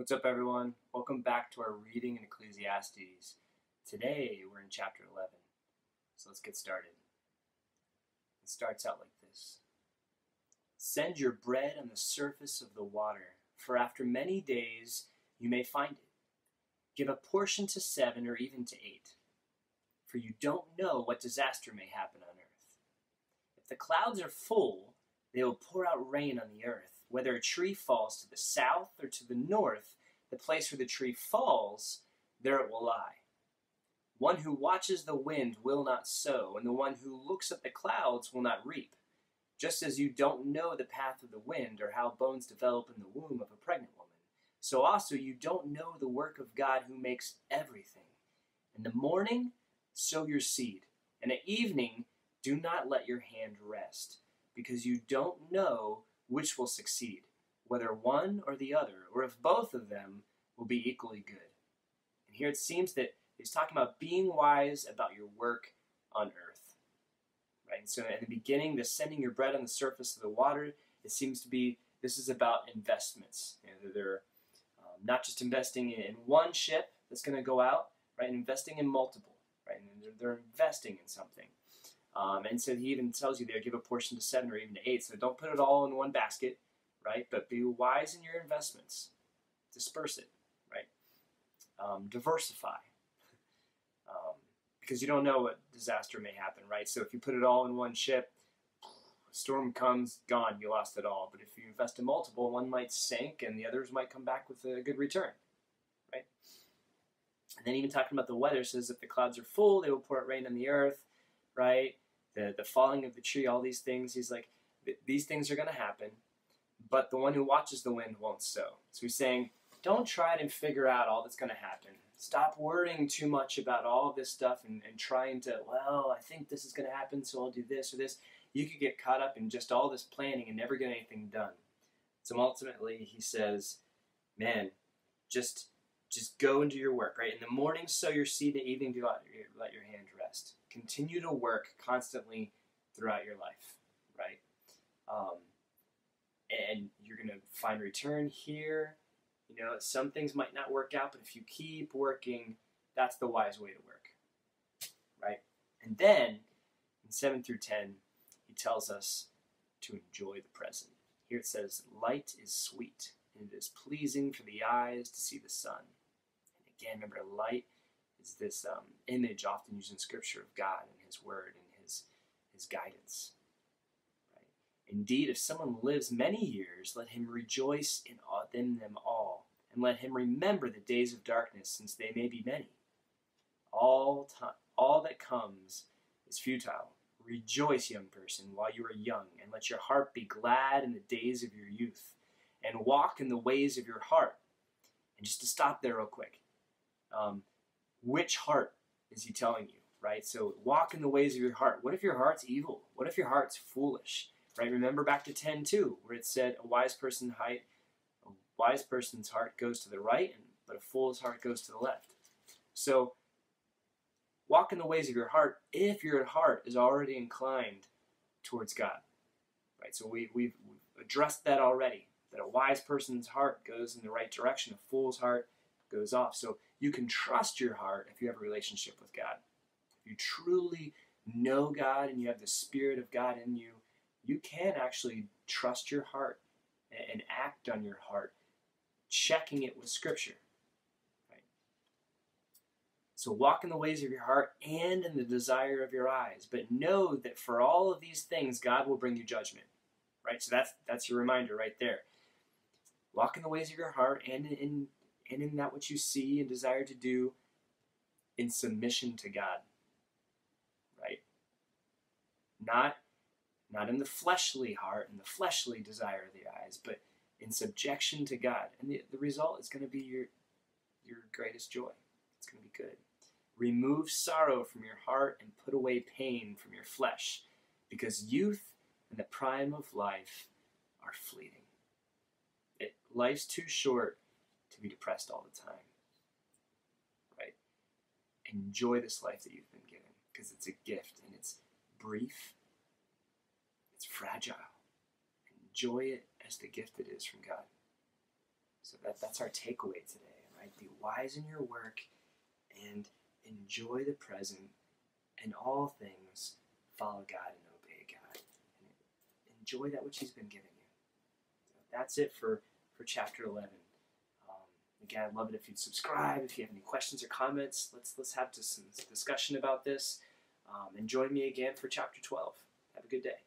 What's up, everyone? Welcome back to our reading in Ecclesiastes. Today we're in chapter 11. So let's get started. It starts out like this. Send your bread on the surface of the water, for after many days you may find it. Give a portion to 7 or even to 8, for you don't know what disaster may happen on earth. If the clouds are full, they will pour out rain on the earth. Whether a tree falls to the south or to the north, the place where the tree falls, there it will lie. One who watches the wind will not sow, and the one who looks at the clouds will not reap. Just as you don't know the path of the wind or how bones develop in the womb of a pregnant woman, so also you don't know the work of God who makes everything. In the morning, sow your seed, and at evening, do not let your hand rest, because you don't know which will succeed, whether one or the other, or if both of them will be equally good. And here it seems that he's talking about being wise about your work on earth. Right? And so in the beginning, the sending your bread on the surface of the water, it seems to be, this is about investments. They're not just investing in one ship that's going to go out, right? Investing in multiple, right? And they're investing in something. And so he even tells you there, give a portion to 7 or even to 8. So don't put it all in one basket, right? But be wise in your investments. Disperse it, right? Diversify. Because you don't know what disaster may happen, right? So if you put it all in one ship, a storm comes, gone, you lost it all. But if you invest in multiple, one might sink and the others might come back with a good return, right? And then even talking about the weather, says if the clouds are full, they will pour out rain on the earth, right? The falling of the tree, all these things. He's like, these things are going to happen, but the one who watches the wind won't sow. So he's saying, don't try to figure out all that's going to happen. Stop worrying too much about all of this stuff and trying to, well, I think this is going to happen, so I'll do this or this. You could get caught up in just all this planning and never get anything done. So ultimately, he says, man, just go into your work, right? In the morning, sow your seed, in the evening, do let your hand rest. Continue to work constantly throughout your life, right? And you're going to find return here. You know, some things might not work out, but if you keep working, that's the wise way to work, right? And then, in 7 through 10, he tells us to enjoy the present. Here it says, light is sweet, and it is pleasing for the eyes to see the sun. And again, remember, light is this image often used in Scripture of God and His Word and His guidance. Right? Indeed, if someone lives many years, let him rejoice in them all, and let him remember the days of darkness, since they may be many. All that comes is futile. Rejoice, young person, while you are young, and let your heart be glad in the days of your youth, and walk in the ways of your heart. And just to stop there real quick, which heart is he telling you, right? So walk in the ways of your heart. What if your heart's evil? What if your heart's foolish, right? Remember back to 10:2, where it said a wise person's heart goes to the right, but a fool's heart goes to the left. So walk in the ways of your heart if your heart is already inclined towards God, right? So we've addressed that already, that a wise person's heart goes in the right direction, a fool's heart goes off. So you can trust your heart if you have a relationship with God. If you truly know God and you have the Spirit of God in you, you can actually trust your heart and act on your heart, checking it with Scripture. Right? So walk in the ways of your heart and in the desire of your eyes, but know that for all of these things, God will bring you judgment. Right? So that's your reminder right there. Walk in the ways of your heart and in that which you see and desire to do in submission to God. Right? Not in the fleshly heart and the fleshly desire of the eyes, but in subjection to God. And the result is going to be your greatest joy. It's going to be good. Remove sorrow from your heart and put away pain from your flesh, because youth and the prime of life are fleeting. Life's too short to be depressed all the time. Right? Enjoy this life that you've been given, because it's a gift and it's brief. It's fragile. Enjoy it as the gift it is from God. So that's our takeaway today, right? Be wise in your work and enjoy the present. In all things, follow God and obey God. And enjoy that which He's been giving you. So that's it for chapter 11. Again, I'd love it if you'd subscribe. If you have any questions or comments, let's have some discussion about this. And join me again for chapter 12. Have a good day.